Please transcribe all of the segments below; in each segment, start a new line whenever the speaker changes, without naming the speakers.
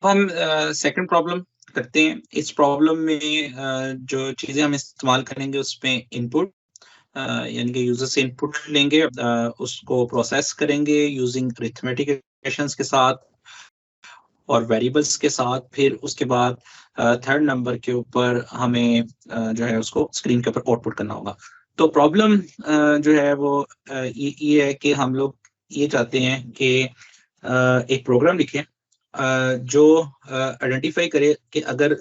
हम second problem करते हैं। इस प्रॉब्लम में जो चीजें हम इस्तेमाल करेंगे उसमें इनपुट यानी कि यूजर से इनपुट लेंगे, उसको प्रोसेस करेंगे यूजिंग अरिथमेटिक इक्वेशंस के साथ और वेरिएबल्स के साथ। फिर उसके बाद थर्ड नंबर के ऊपर हमें जो है उसको स्क्रीन के ऊपर आउटपुट करना होगा। तो प्रॉब्लम जो है वो ये है कि हम लोग ये चाहते हैं कि एक प्रोग्राम लिखें जो आइडेंटिफाई करे कि अगर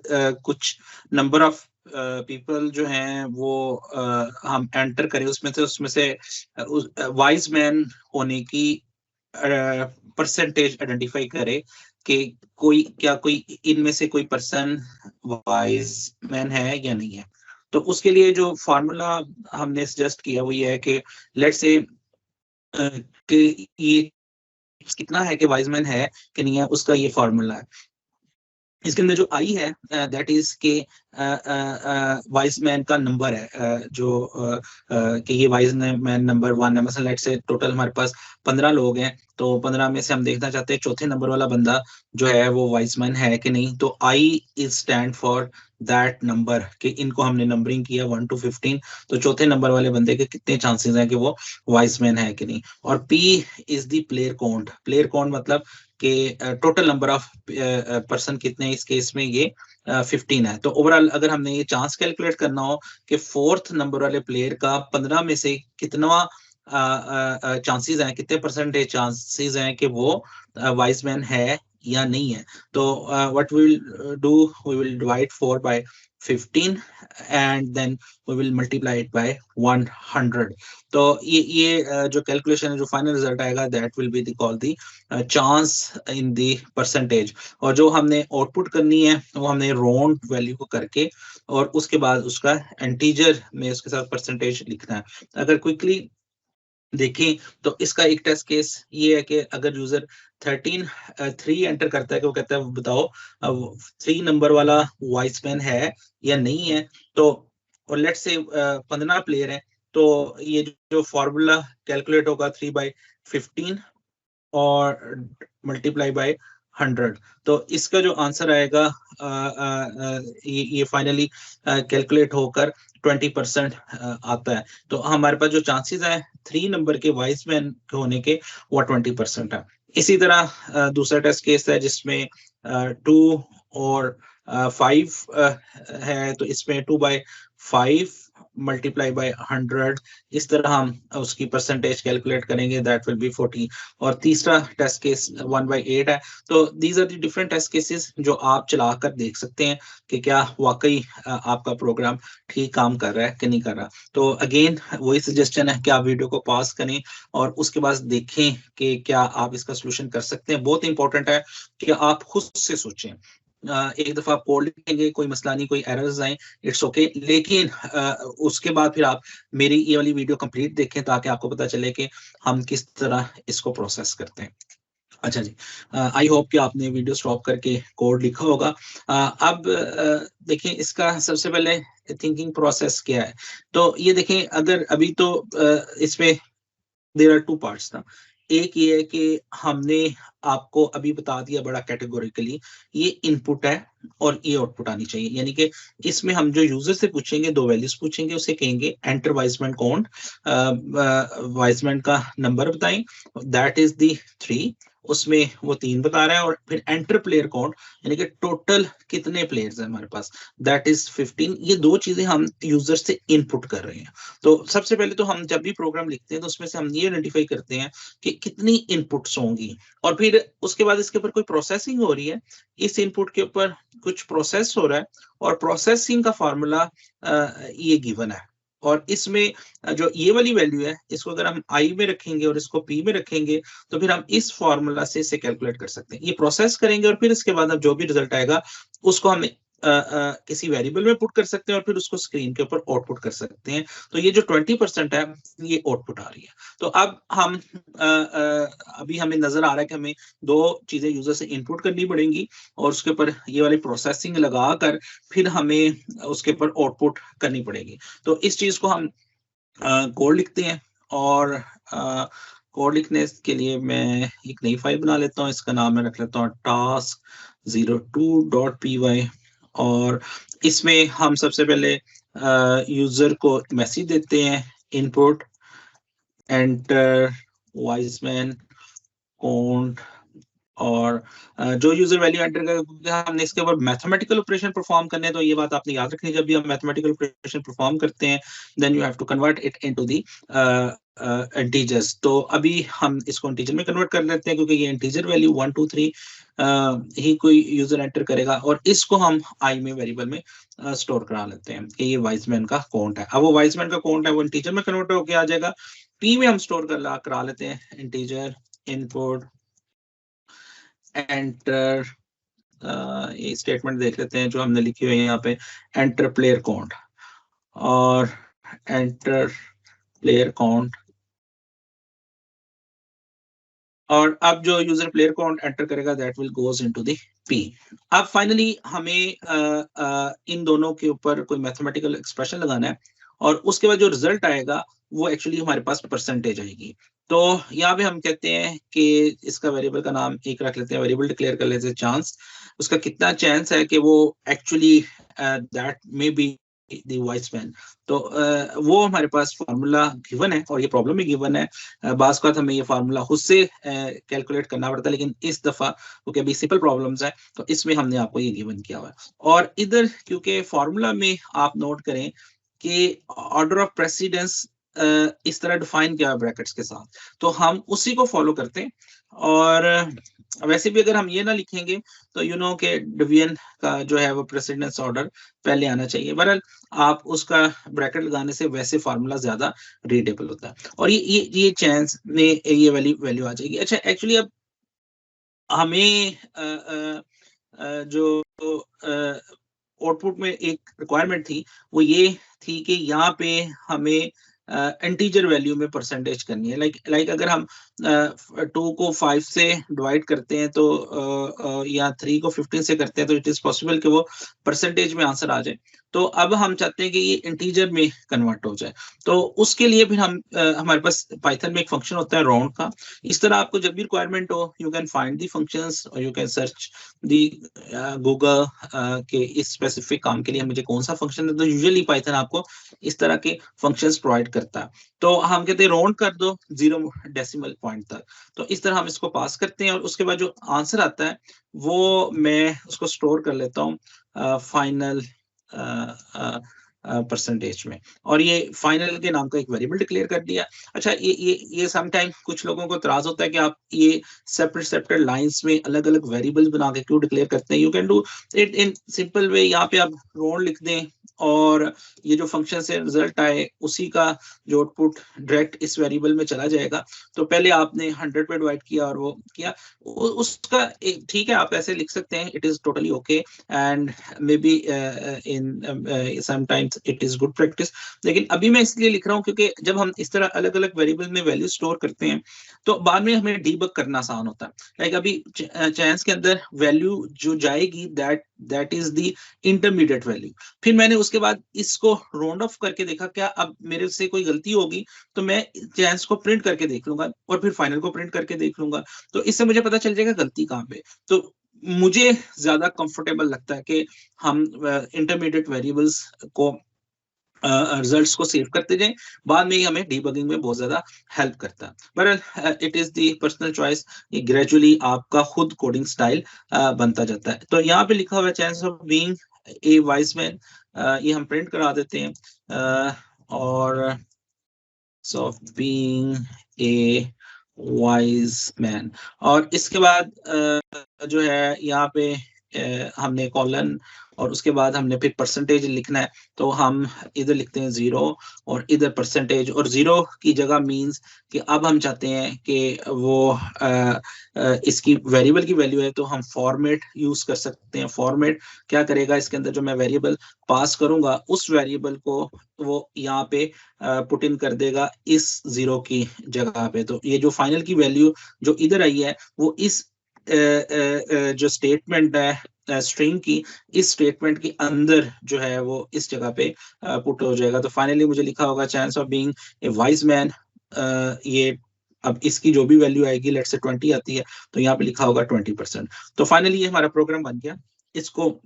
कुछ नंबर ऑफ पीपल जो हैं वो हम एंटर करें उसमें से वाइज मैन होने की परसेंटेज आइडेंटिफाई करे कि कोई इनमें से कोई पर्सन वाइज मैन है या नहीं है। तो उसके लिए जो फार्मूला हमने सजेस्ट किया वो ये है कि लेट्स से कि ये कितना है कि वाइज मैन है कि नहीं है, उसका ये फार्मूला है। इसके अंदर जो आई है दैट इज के वाइज मैन का नंबर है कि ये वाइज मैन नंबर 1 है। मसलन लेट्स से टोटल हमारे पास 15 लोग हैं, तो 15 में से हम देखना चाहते हैं चौथे नंबर वाला बंदा जो है वो वाइज मैन है कि नहीं। तो I is stand for that number कि इनको हमने नंबरिंग किया 1 to 15, तो चौथे नंबर वाले बंदे के कितने चांसेस हैं कि वो वाइज मैन है कि नहीं। और P is the player count. Player count मतलब कि टोटल नंबर ऑफ पर्सन कितने, इस केस में ये 15 है। तो ओवरऑल अगर हमने ये चांस कैलकुलेट करना हो कि फोर्थ नंबर वाले प्लेयर का 15 में से कितना चांसेस हैं, कितने परसेंटेज चांसेस हैं कि वो वाइज मैन है या नहीं है, तो what we will do, we will divide 4 by 15 and then we will multiply it by 100। तो ये जो कैलकुलेशन है, जो फाइनल रिजल्ट आएगा that will be the call the chance in the percentage. और जो हमने आउटपुट करनी है वो हमने राउंड वैल्यू को करके और उसके बाद उसका इंटीजर में उसके साथ परसेंटेज लिखना है। अगर क्विकली देखें तो इसका एक टेस्ट केस ये है कि अगर यूजर 3 एंटर करता है कि वो कहता है बताओ 3 नंबर वाला वाइस मैन है या नहीं है, तो और लेट्स से 15 प्लेयर हैं, तो ये जो फॉर्मूला कैलकुलेट होगा 3/15 और मल्टीप्लाई बाय 100। तो इसका जो आंसर आएगा ये फाइनली कैलकुलेट होकर 20% आता है। तो हमारे पास जो चांसेस है 3 नंबर के वाइज मैन होने के वो 20% है। इसी तरह दूसरा टेस्ट केस है जिसमें 2 और 5 है, तो इसमें 2/5 मल्टीप्लाई बाय 100, इस तरह हम उसकी परसेंटेज कैलकुलेट करेंगे, दैट विल बी 40। और तीसरा टेस्ट केस 1/8 है। तो these are the different test cases जो आप चलाकर देख सकते हैं कि क्या वाकई आपका प्रोग्राम ठीक काम कर रहा है कि नहीं कर रहा। तो अगेन वही सजेशन है कि आप वीडियो को पॉज करें और उसके बाद देखें कि क्या आप इसका सोल्यूशन कर सकते हैं। बहुत इंपॉर्टेंट है कि आप खुद से सोचें। एक दफा आप कोड लिखेंगे, कोई मसला नहीं, कोई एरर्स आए, इट्स ओके, लेकिन उसके बाद फिर आप मेरी ये वाली वीडियो कंप्लीट देखें ताकि आपको पता चले कि हम किस तरह इसको प्रोसेस करते हैं। अच्छा जी, आई होप कि आपने वीडियो स्टॉप करके कोड लिखा होगा। अब देखें इसका सबसे पहले थिंकिंग प्रोसेस क्या है। तो ये देखें, अगर अभी तो इसमें देयर आर 2 पार्ट्स ना। एक ये है कि हमने आपको अभी बता दिया बड़ा कैटेगोरिकली ये इनपुट है और ये आउटपुट आनी चाहिए, यानी कि इसमें हम जो यूजर से पूछेंगे 2 वैल्यूज पूछेंगे, उसे कहेंगे एंटर वाइजमैन काउंट, वाइजमैन का नंबर बताएं, दैट इज दी 3, उसमें वो 3 बता रहा है। और फिर एंटर प्लेयर काउंट यानी कि टोटल कितने प्लेयर्स हैं हमारे पास, दैट इज 15। ये दो चीजें हम यूजर से इनपुट कर रहे हैं। तो सबसे पहले तो हम जब भी प्रोग्राम लिखते हैं तो उसमें से हम ये आइडेंटिफाई करते हैं कि कितनी इनपुट्स होंगी, और फिर उसके बाद इसके ऊपर कोई प्रोसेसिंग हो रही है, इस इनपुट के ऊपर कुछ प्रोसेस हो रहा है और प्रोसेसिंग का फार्मूला ये गिवन है। और इसमें जो ये वाली वैल्यू है इसको अगर हम आई में रखेंगे और इसको पी में रखेंगे तो फिर हम इस फॉर्मूला से इसे कैलकुलेट कर सकते हैं। ये प्रोसेस करेंगे और फिर इसके बाद अब जो भी रिजल्ट आएगा उसको हम किसी वेरिएबल में पुट कर सकते हैं और फिर उसको स्क्रीन के ऊपर आउटपुट कर सकते हैं। तो ये जो 20% है ये आउटपुट आ रही है। तो अब हम अभी हमें नजर आ रहा है कि हमें 2 चीजें यूजर से इनपुट करनी पड़ेंगी और उसके ऊपर ये वाली प्रोसेसिंग लगाकर फिर हमें उसके ऊपर आउटपुट करनी पड़ेगी। तो इस चीज को हम कोड लिखते हैं और कोड लिखने के लिए मैं एक नई फाइल बना लेता हूँ, इसका नाम मैं रख लेता हूँ task02.py, और इसमें हम सबसे पहले यूजर को मैसेज देते हैं, इनपुट एंटर वाइजमैन काउंट, और जो यूजर वैल्यू एंटर करेगा, हमने इसके ऊपर मैथमेटिकल ऑपरेशन परफॉर्म करने हैं, तो ये बात आपने याद रखनी है, जब भी हम मैथमेटिकल ऑपरेशन परफॉर्म करते हैं then you have to convert it into the integers. तो अभी हम इसको इंटीजर में कन्वर्ट कर लेते हैं, क्योंकि ये इंटीजर वैल्यू 1 2 3 ही कोई यूजर एंटर करेगा, और इसको हम आई में वेरिएबल में स्टोर करा लेते हैं कि ये वाइजमैन का काउंट है। अब वो वाइजमैन का काउंट है वो इंटीजर में कन्वर्ट होकर आ जाएगा, पी में हम स्टोर करा लेते हैं इंटीजर इनपुट एंटर, ये स्टेटमेंट देख लेते हैं जो हमने लिखी हुई है यहाँ पे, एंटर प्लेयर काउंट, और एंटर प्लेयर काउंट, और अब जो यूजर प्लेयर काउंट एंटर करेगा that will goes into the P. अब फाइनली हमें इन दोनों के ऊपर कोई मैथमेटिकल एक्सप्रेशन लगाना है, और उसके बाद जो रिजल्ट आएगा वो एक्चुअली हमारे पास परसेंटेज आएगी। तो यहाँ पे हम कहते हैं कि इसका वेरिएबल का नाम एक रख लेते हैं, वेरिएबल डिक्लेयर कर लेते हैं चांस, उसका कितना चांस है कि वो actually that may be the wise man. तो वो हमारे पास फार्मूला गिवन है, और ये प्रॉब्लम भी गिवन है। बास का हमें ये फार्मूला खुद से कैलकुलेट करना पड़ता है, लेकिन इस दफा क्योंकि अभी सिंपल प्रॉब्लम्स है तो इसमें हमने आपको ये गिवन किया हुआ है। और इधर क्योंकि फार्मूला में आप नोट करें कि ऑर्डर ऑफ प्रेसिडेंस इस तरह डिफाइन किया है ब्रैकेट्स के साथ, तो हम उसी को फॉलो करते हैं। और वैसे भी अगर हम ये ना लिखेंगे तो यू नो के डिवीजन का जो है वो प्रेसिडेंस ऑर्डर पहले आना चाहिए। बहरहाल आप उसका ब्रैकेट लगाने से वैसे फार्मूला ज्यादा रीडेबल होता है, और ये चांस में ये वैल्यू आ जाएगी। अच्छा, एक्चुअली अब हमें जो आउटपुट में एक रिक्वायरमेंट थी वो ये थी कि यहाँ पे हमें इंटीजर वैल्यू में परसेंटेज करनी है। लाइक अगर हम 2 को 5 से डिवाइड करते हैं तो या 3 को 15 से करते हैं तो इट इज पॉसिबल कि वो परसेंटेज में आंसर आ जाए। तो अब हम चाहते हैं कि ये इंटीजर में कन्वर्ट हो जाए, तो उसके लिए फिर हम हमारे पास पाइथन में एक फंक्शन होता है राउंड का। इस तरह आपको जब भी रिक्वायरमेंट हो you can find the functions, और you can search the Google के इस स्पेसिफिक काम के लिए मुझे कौन सा फंक्शन है, तो यूजुअली पाइथन आपको इस तरह के फंक्शंस प्रोवाइड करता है। तो हम कहते हैं राउंड कर दो 0 डेसिमल पॉइंट तक, तो इस तरह हम इसको पास करते हैं, और उसके बाद जो आंसर आता है वो मैं उसको स्टोर कर लेता हूँ फाइनल परसेंटेज में, और ये फाइनल के नाम का एक वेरिएबल डिक्लेयर कर दिया। अच्छा, ये समटाइम कुछ लोगों को इतराज होता है कि आप ये सेपरेट लाइंस में अलग अलग वेरिएबल्स बना के क्यों डिक्लेयर करते हैं। You can do it in simple way, यहाँ पे आप राउंड लिख दें, और ये जो फंक्शन से रिजल्ट आए उसी का जो आउटपुट डायरेक्ट इस वेरिएबल में चला जाएगा। तो पहले आपने 100 पे डिवाइड किया और वो किया, उसका ठीक है, आप ऐसे लिख सकते हैं, it is totally okay, and may be in sometimes it is good practice. लेकिन अभी मैं इसलिए लिख रहा हूँ क्योंकि जब हम इस तरह अलग अलग वेरिएबल में वैल्यू स्टोर करते हैं तो बाद में हमें डीबग करना आसान होता है। लाइक अभी चांस के अंदर वैल्यू जो जाएगी that is the intermediate value, फिर मैंने उसके बाद इसको राउंड ऑफ करके देखा क्या अब मेरे से कोई गलती होगी, तो मैं चांस को प्रिंट करके देख लूंगा और फिर फाइनल को प्रिंट करके देख लूंगा, तो इससे मुझे पता चल जाएगा गलती कहाँ पे। तो मुझे ज्यादा कंफर्टेबल लगता है कि हम इंटरमीडिएट वेरिएबल्स को रिजल्ट्स को सेव करते जाएं, बाद में ही हमें डीबगिंग में बहुत ज्यादा हेल्प करता है। But it is the personal choice, ये ग्रेजुअली आपका खुद कोडिंग स्टाइल बनता जाता है। तो यहाँ पे लिखा हुआ है chance of being a wise man, ये हम प्रिंट करा देते हैं, और of being a wise man, और इसके बाद जो है यहाँ पे हमने कॉलन और उसके बाद हमने फिर परसेंटेज लिखना है, तो हम इधर लिखते हैं 0 और इधर परसेंटेज, और 0 की जगह मींस कि अब हम चाहते हैं कि वो इसकी वेरिएबल की वैल्यू है, तो हम फॉर्मेट यूज कर सकते हैं। फॉर्मेट क्या करेगा, इसके अंदर जो मैं वेरिएबल पास करूंगा उस वेरिएबल को वो यहाँ पे पुट इन कर देगा इस 0 की जगह पे। तो ये जो फाइनल की वैल्यू जो इधर आई है वो इस जो स्टेटमेंट है स्ट्रिंग की, इस स्टेटमेंट के अंदर जो है वो इस जगह पे पुट हो जाएगा। तो फाइनली मुझे लिखा होगा chance of being a wise man, ये अब इसकी जो भी वैल्यू आएगी, लेट्स से 20 आती है, तो यहाँ पे लिखा होगा 20%। तो फाइनली ये हमारा प्रोग्राम बन गया। इसको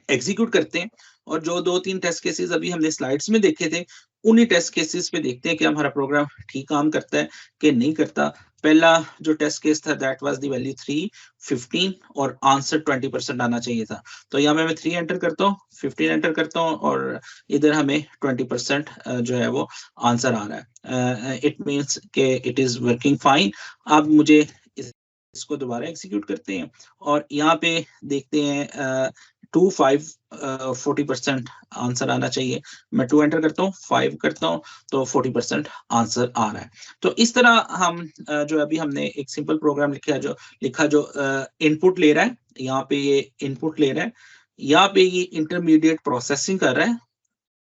एग्जीक्यूट करते हैं, और जो 2-3 टेस्ट केसेस अभी हमने स्लाइड्स में देखे थे, उन्हीं टेस्ट केसेस पे देखते हैं कि हमारा प्रोग्राम ठीक काम करता है कि नहीं करता। पहला जो टेस्ट केस था, दैट वाज द वैल्यू 3, 15 और आंसर 20% आना चाहिए था। तो यहाँ में मैं 3 एंटर करता हूँ, 15 एंटर करता हूँ, और इधर हमें 20% जो है वो आंसर आ रहा है। इट मीन्स के इट इज वर्किंग फाइन। अब मुझे इसको दोबारा एग्जीक्यूट करते हैं, और यहाँ पे देखते हैं 2, 5, 40% आंसर आना चाहिए। मैं 2 एंटर करता हूँ, 5 करता हूँ, तो 40% आंसर आ रहा है। तो इस तरह हम जो अभी हमने एक सिंपल प्रोग्राम लिखा जो इनपुट ले रहा है, यहाँ पे ये इनपुट ले रहा है, यहाँ पे ये इंटरमीडिएट प्रोसेसिंग कर रहा है,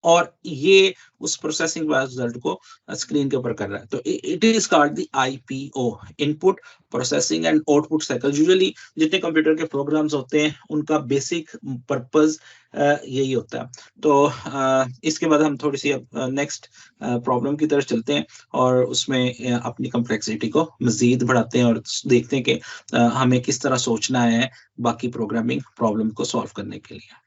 और ये उस प्रोसेसिंग रिजल्ट को स्क्रीन के ऊपर कर रहा है। तो it is called the IPO, input processing and output cycle. Usually जितने कंप्यूटर के प्रोग्राम्स होते हैं, उनका बेसिक पर्पस यही होता है। तो इसके बाद हम थोड़ी सी नेक्स्ट प्रॉब्लम की तरफ चलते हैं, और उसमें अपनी कम्प्लेक्सिटी को मजीद बढ़ाते हैं, और देखते हैं कि हमें किस तरह सोचना है बाकी प्रोग्रामिंग प्रॉब्लम को सॉल्व करने के लिए।